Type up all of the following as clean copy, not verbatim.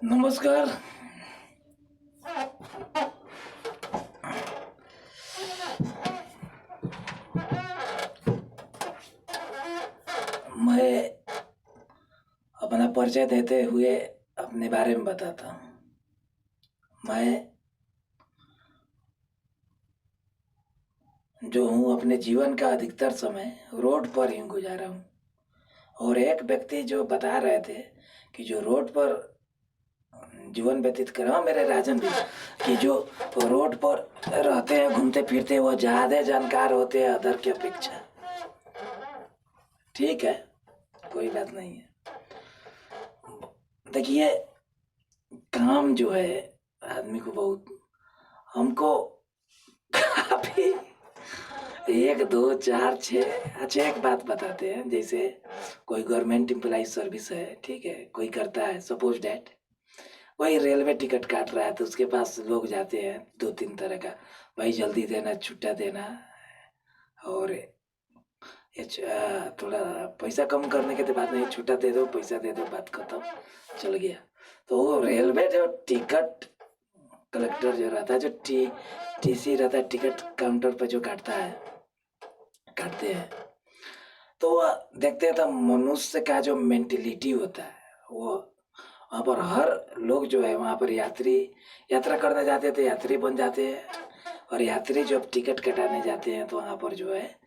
नमस्कार। मैं अपना परिचय देते हुए अपने बारे में बताता हूँ। मैं जो हूँ अपने जीवन का अधिकतर समय रोड पर ही गुजारा हूँ। और एक व्यक्ति जो बता रहे थे कि जो रोड पर जीवन व्यतीत कर रहा, मेरे राजन भी, कि जो रोड पर रहते हैं घूमते फिरते वो ज़्यादा जानकार होते हैं अदर की अपेक्षा। ठीक है, कोई बात नहीं है। देखिए, काम जो है आदमी को बहुत, हमको काफी 1 2 4 6 अच्छा एक बात बताते हैं। जैसे कोई गवर्नमेंट एम्प्लॉय सर्विस है, ठीक है, कोई करता है, सपोज डैट कोई रेलवे टिकट काट रहा है तो उसके पास लोग जाते हैं 2 3 तरह का, भाई जल्दी देना, छुट्टा देना, और थोड़ा पैसा कम करने के तो बात नहीं, छुट्टा दे दो, पैसा दे दो, बात खत्म, चल गया। तो वो रेलवे जो टिकट कलेक्टर जो रहता है, जो टीसी रहता है, टिकट काउंटर पर जो काटते हैं, तो वह देखते हैं तो मनुष्य का जो मेंटेलिटी होता है वो वहाँ पर हर लोग जो है वहाँ पर यात्रा करने जाते हैं तो यात्री बन जाते हैं, और यात्री जब टिकट कटाने जाते हैं तो वहाँ पर जो है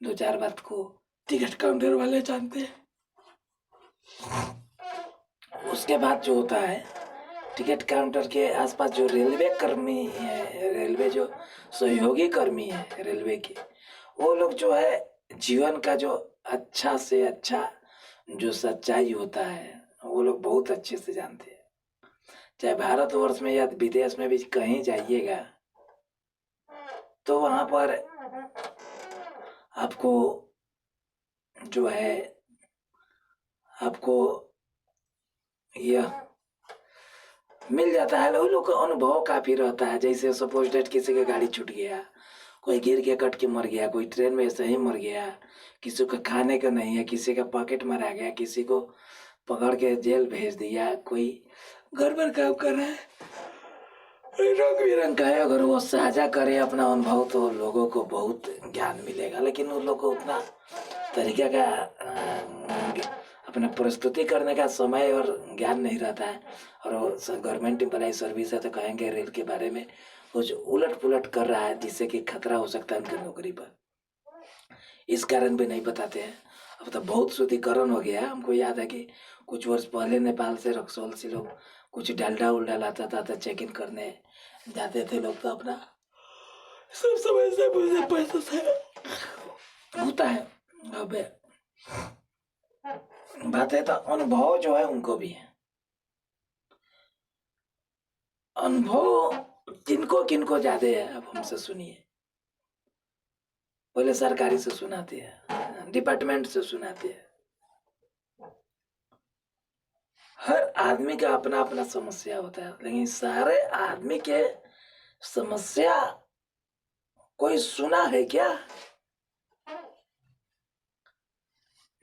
2 4 बात को टिकट काउंटर वाले जानते हैं। उसके बाद जो होता है टिकट काउंटर के आसपास जो रेलवे कर्मी है, रेलवे जो सहयोगी कर्मी है रेलवे के, वो लोग जो है जीवन का जो अच्छा से अच्छा जो सच्चाई होता है वो लोग बहुत अच्छे से जानते हैं। चाहे भारतवर्ष में या विदेश में भी कहीं जाइएगा तो वहाँ पर आपको जो है आपको यह मिल जाता है। लोग का अनुभव काफी रहता है। जैसे सपोज डेट किसी का गाड़ी छूट गया, कोई गिर के कट के मर गया, कोई ट्रेन में ऐसे ही मर गया, किसी को खाने का नहीं है, किसी का पॉकेट मरा गया, किसी को पकड़ के जेल भेज दिया, कोई गड़बड़ काम कर रहा है, रंग बिरंग का है। अगर वो साझा करे अपना अनुभव तो लोगों को बहुत ज्ञान मिलेगा, लेकिन उन लोगों को उतना तरीके का अपना प्रस्तुति करने का समय और ज्ञान नहीं रहता है। और वो गवर्नमेंट एम्प्लॉय सर्विस है तो कहेंगे रेल के बारे में कुछ उलट पुलट कर रहा है जिससे कि खतरा हो सकता है उनकी नौकरी पर, इस कारण भी नहीं बताते हैं। अब तो बहुत शुद्धिकरण हो गया है। हमको याद है कि कुछ वर्ष पहले नेपाल से रक्सौल से लोग कुछ डालडा उल्डा लाता था तो चेक इन करने जाते थे लोग, तो अपना सब समय से मुझे पैसे से होता है। अब बात है तो अनुभव जो है उनको भी है। अनुभव किनको किनको ज्यादा है अब हमसे सुनिए। पहले सरकारी से सुनाते हैं, डिपार्टमेंट से सुनाते हैं। हर आदमी का अपना अपना समस्या होता है, लेकिन सारे आदमी के समस्या कोई सुना है क्या?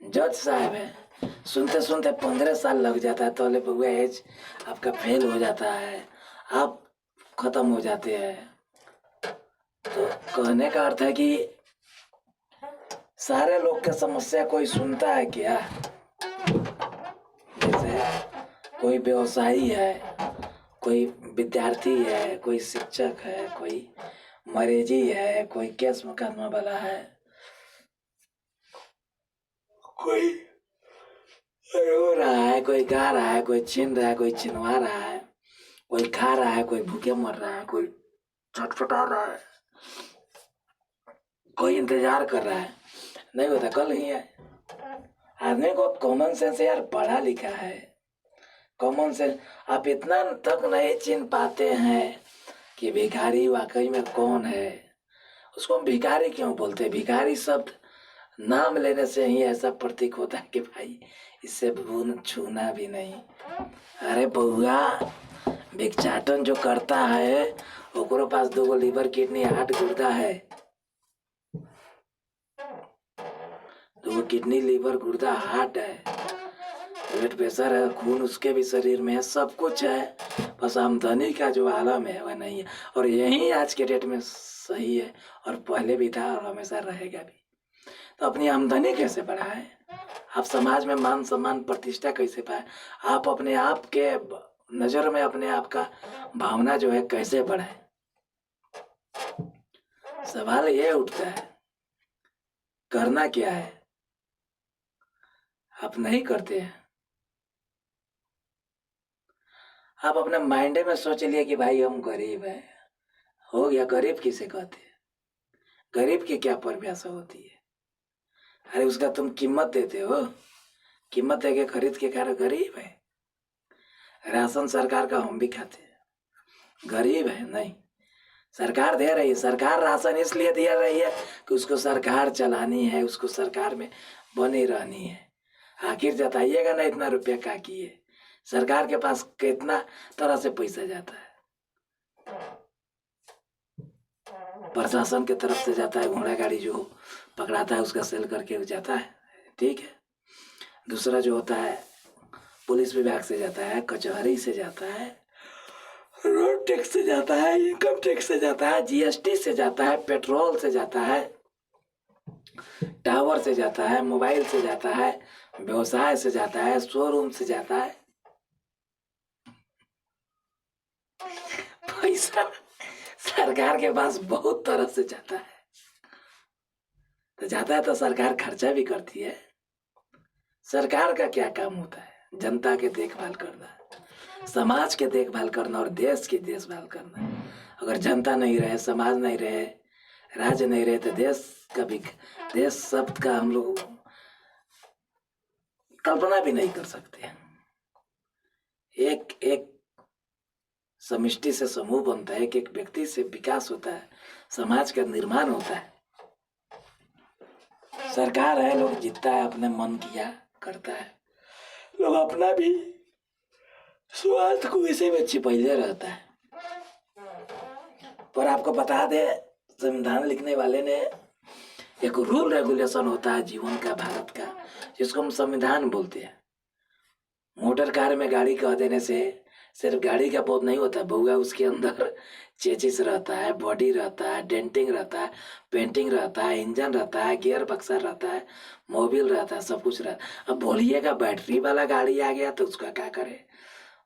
जज साहब है, सुनते सुनते 15 साल लग जाता है, तो बउआ एज आपका फेल हो जाता है, आप खत्म हो जाते हैं। तो कहने का अर्थ है कि सारे लोग के समस्या कोई सुनता है क्या? जैसे कोई व्यवसायी है, कोई विद्यार्थी है, कोई शिक्षक है, कोई मरीजी है, कोई केस मुकदमा वाला है, कोई रो रहा है, कोई गा रहा है, कोई छीन रहा है, कोई छिनवा रहा है, कोई खा रहा है, कोई भूखे मर रहा है, कोई छटपटा रहा है, कोई इंतजार कर रहा है। नहीं होता कल ही है। आदमी को कॉमन सेंस यार पढ़ा लिखा है, कॉमन सेंस आप इतना तक नहीं चिन पाते हैं कि भिखारी वाकई में कौन है। उसको हम भिखारी क्यों बोलते हैं? भिखारी शब्द नाम लेने से ही ऐसा प्रतीक होता है कि भाई इससे भून छूना भी नहीं। अरे बउआ, भिक्षाटन जो करता है ओकरो पास 2 लीवर किडनी हार्ट गुर्दा है, 2 किडनी लीवर गुर्दा हार्ट है। ब्लड प्रेशर है, खून उसके भी शरीर में है, सब कुछ है, बस आमदनी का जो आलम है वह नहीं है। और यही आज के डेट में सही है, और पहले भी था और हमेशा रहेगा भी। तो अपनी आमदनी कैसे बढ़ाएं, आप समाज में मान सम्मान प्रतिष्ठा कैसे पाए, आप अपने आप के नजर में अपने आप का भावना जो है कैसे बढ़ाए, सवाल ये उठता है। करना क्या है, आप नहीं करते हैं। आप अपने माइंड में सोच लिए कि भाई हम गरीब हैं, हो गया। गरीब किसे कहते हैं, गरीब की क्या परिभाषा होती है। अरे उसका तुम कीमत देते हो, कीमत देके खरीद के खा रहे, गरीब है। राशन सरकार का हम भी खाते हैं, गरीब है नहीं। सरकार दे रही है, सरकार राशन इसलिए दे रही है कि उसको सरकार चलानी है, उसको सरकार में बनी रहनी है। आखिर जताइएगा ना इतना रुपया का किए, सरकार के पास कितना तरह से पैसा जाता है। प्रशासन की तरफ से जाता है, घोड़ा गाड़ी जो पकड़ाता है उसका सेल करके जाता है, ठीक है। दूसरा जो होता है पुलिस विभाग से जाता है, कचहरी से जाता है, रोड टैक्स से जाता है, इनकम टैक्स से जाता है, जीएसटी से जाता है, पेट्रोल से जाता है, टावर से जाता है, मोबाइल से जाता है, व्यवसाय से जाता है, शोरूम से जाता है। पैसा सरकार के पास बहुत तरह से जाता है, तो जाता है तो सरकार खर्चा भी करती है। सरकार का क्या काम होता है, जनता के देखभाल करना, समाज के देखभाल करना और देश की देखभाल करना। अगर जनता नहीं रहे, समाज नहीं रहे, राज्य नहीं रहे, तो देश का भी, देश शब्द का हम लोग कल्पना भी नहीं कर सकते। एक एक समष्टि से समूह बनता है, एक एक व्यक्ति से विकास होता है, समाज का निर्माण होता है। सरकार है, लोग जीतता है, अपने मन किया करता है, लोग अपना भी स्वार्थ को इसी में छिपैले रहता है। पर आपको बता दे, संविधान लिखने वाले ने एक रूल रेगुलेशन होता है जीवन का, भारत का, जिसको हम संविधान बोलते हैं। मोटर कार में गाड़ी कह देने से सिर्फ गाड़ी का बोध नहीं होता, बहुआ उसके अंदर चेचिस रहता है, बॉडी रहता है, डेंटिंग रहता है, पेंटिंग रहता है, इंजन रहता है, गियर बक्सर रहता है, मोबिल रहता है, सब कुछ रहता है। अब बोलिएगा बैटरी वाला गाड़ी आ गया तो उसका क्या करे,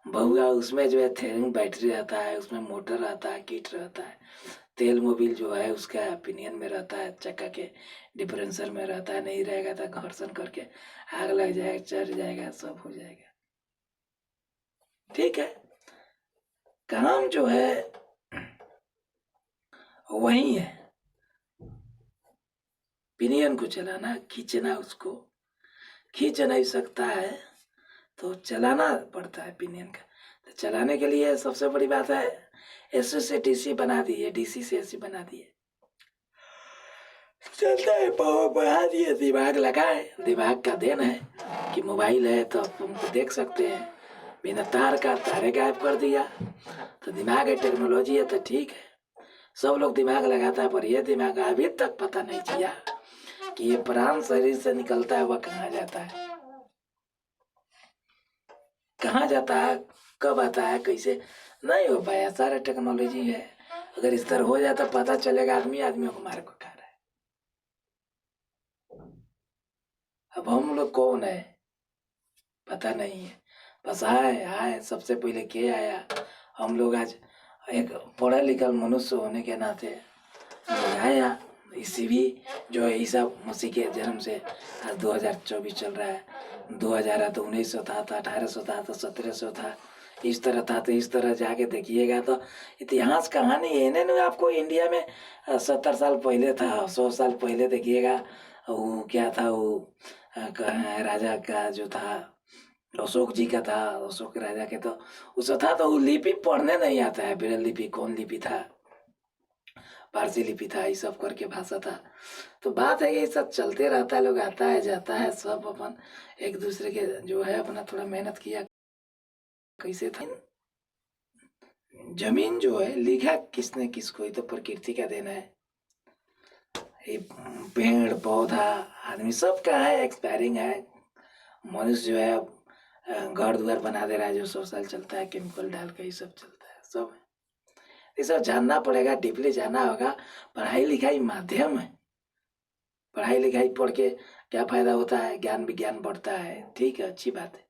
बहुआ उसमें जो है थेरिंग बैटरी रहता है, उसमें मोटर रहता है, किट रहता है, तेल मोबिल जो है उसका पिनियन में रहता है, चक्का के डिफरेंसर में रहता है, नहीं रहेगा तो घर्षण करके आग लग जाएगा, चढ़ जाएगा, सब हो जाएगा, ठीक है। काम जो है वही है, पिनियन को चलाना, खींचना, उसको खींच नहीं सकता है तो चलाना पड़ता है पिनियन का। तो चलाने के लिए सबसे बड़ी बात है एसी से डीसी बना दी है, डीसी से एसी बना दी है, चलता है, पावर बढ़ा दिए, दिमाग लगाए, दिमाग का देन है कि मोबाइल है तो आप हमको देख सकते हैं, बिना तार का तारे गायब कर दिया, तो दिमाग है, टेक्नोलॉजी है, तो ठीक है। सब लोग दिमाग लगाता है, पर यह दिमाग अभी तक पता नहीं किया कि ये प्राण शरीर से निकलता है वह कहाँ जाता है, कहाँ जाता है, कब आता है, कैसे नहीं हो पाया। सारा टेक्नोलॉजी है, अगर इस तरह हो जाता पता चलेगा, आदमी आदमियों को मार को खा रहा है। अब हम लोग कौन है पता नहीं है, बस आए आए, सबसे पहले के आया। हम लोग आज एक पढ़ा लिखा मनुष्य होने के नाते आया, इसी भी जो है ईसा मसीह के जन्म से आज 2024 चल रहा है। 2000 था तो 1900 था, तो 1800 था, तो 1700 था, इस तरह था, तो इस तरह जाके देखिएगा तो इतिहास कहानी है नहीं। आपको इंडिया में 70 साल पहले था, 100 साल पहले देखिएगा, वो क्या था, वो राजा का जो था, अशोक जी का था, अशोक राजा के, तो उसका था, तो वो लिपि पढ़ने नहीं आता है, ब्रेल लिपि कौन लिपि था, पारसी लिपि था, ये सब करके भाषा था। तो बात है ये सब चलते रहता है, लोग आता है जाता है, सब अपन एक दूसरे के जो है अपना थोड़ा मेहनत किया, कैसे था। जमीन जो है लिखा किसने किसको, ये तो प्रकृति का देना है। ये पेड़ पौधा आदमी सब का है, एक्सपायरिंग है। मनुष्य जो है घर द्वार बना दे रहा है, जो 100 साल चलता है, केमिकल डाल के ये सब चलता है सब। ये सब जानना पड़ेगा, डीपली जानना होगा। पढ़ाई लिखाई माध्यम है, पढ़ाई लिखाई पढ़ के क्या फायदा होता है, ज्ञान विज्ञान बढ़ता है, ठीक है, अच्छी बात है।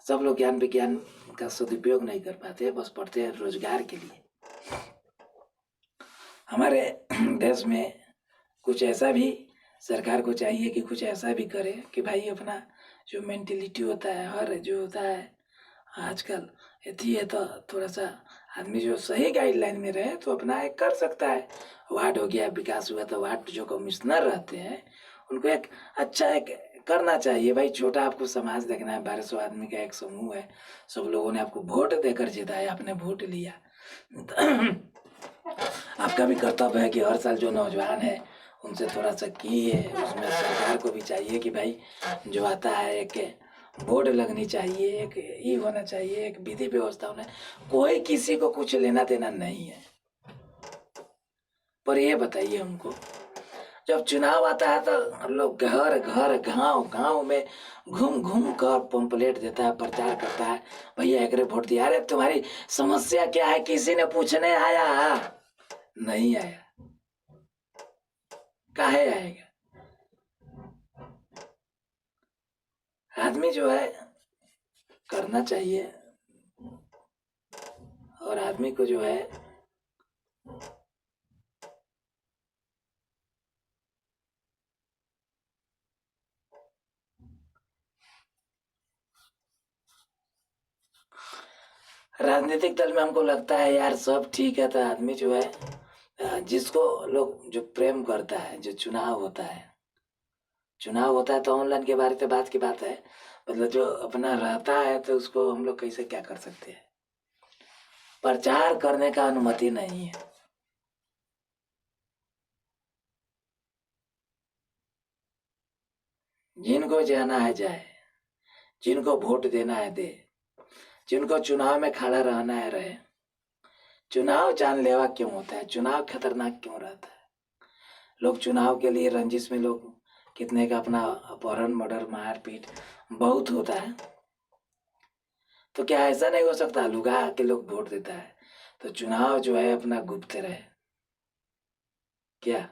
सब लोग ज्ञान विज्ञान का सदुपयोग नहीं कर पाते, बस पढ़ते हैं रोजगार के लिए। हमारे देश में कुछ ऐसा भी सरकार को चाहिए कि कुछ ऐसा भी करे कि भाई अपना जो मेंटेलिटी होता है, हर जो होता है आजकल यदि है, तो थोड़ा सा आदमी जो सही गाइडलाइन में रहे तो अपना एक कर सकता है। वार्ड हो गया, विकास हुआ, तो वार्ड जो कमिश्नर रहते हैं उनको एक अच्छा एक करना चाहिए। भाई छोटा आपको समाज देखना है, 1200 आदमी का एक समूह है, सब लोगों ने आपको वोट देकर जिताया, आपने वोट लिया, आपका भी कर्तव्य है कि हर साल जो नौजवान है उनसे थोड़ा सा किए। उसमें सरकार को भी चाहिए कि भाई जो आता है एक बोर्ड लगनी चाहिए, एक ये होना चाहिए, एक विधि व्यवस्था होना। कोई किसी को कुछ लेना देना नहीं है। पर ये बताइए हमको, जब चुनाव आता है तो लोग घर घर गांव गांव में घूम घूम कर पंपलेट देता है, प्रचार करता है, भैया एक वोट दिया। अरे तुम्हारी समस्या क्या है, किसी ने पूछने आया? नहीं आया। काहे आएगा? आदमी जो है करना चाहिए, और आदमी को जो है राजनीतिक दल में हमको लगता है यार सब ठीक है, तो आदमी जो है जिसको लोग जो प्रेम करता है, जो चुनाव होता है तो ऑनलाइन के बारे में बात की बात है, मतलब जो अपना रहता है तो उसको हम लोग कैसे क्या कर सकते हैं। प्रचार करने का अनुमति नहीं है। जिनको जाना है जाए, जिनको वोट देना है दे, जिनको चुनाव में खड़ा रहना है रहे। चुनाव जानलेवा क्यों होता है? चुनाव खतरनाक क्यों रहता है? लोग चुनाव के लिए रंजिश में लोग कितने का अपना अपहरण, मर्डर, मारपीट बहुत होता है। तो क्या ऐसा नहीं हो सकता लुगा के लोग वोट देता है तो चुनाव जो है अपना गुप्त रहे? क्या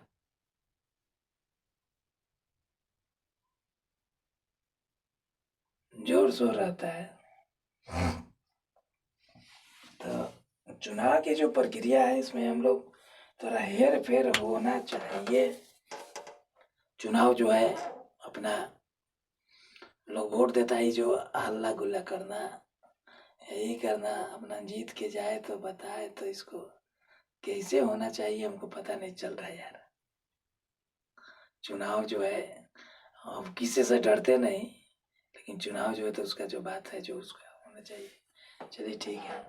जोर शोर रहता है? तो चुनाव की जो प्रक्रिया है इसमें हम लोग थोड़ा हेर फेर होना चाहिए। चुनाव जो है अपना लोग वोट देता है, जो हल्ला गुल्ला करना, यही करना, अपना जीत के जाए तो बताए, तो इसको कैसे होना चाहिए हमको पता नहीं चल रहा है यार। चुनाव जो है अब किसी से डरते नहीं, लेकिन चुनाव जो है तो उसका जो बात है जो उसका होना चाहिए। चलिए ठीक है।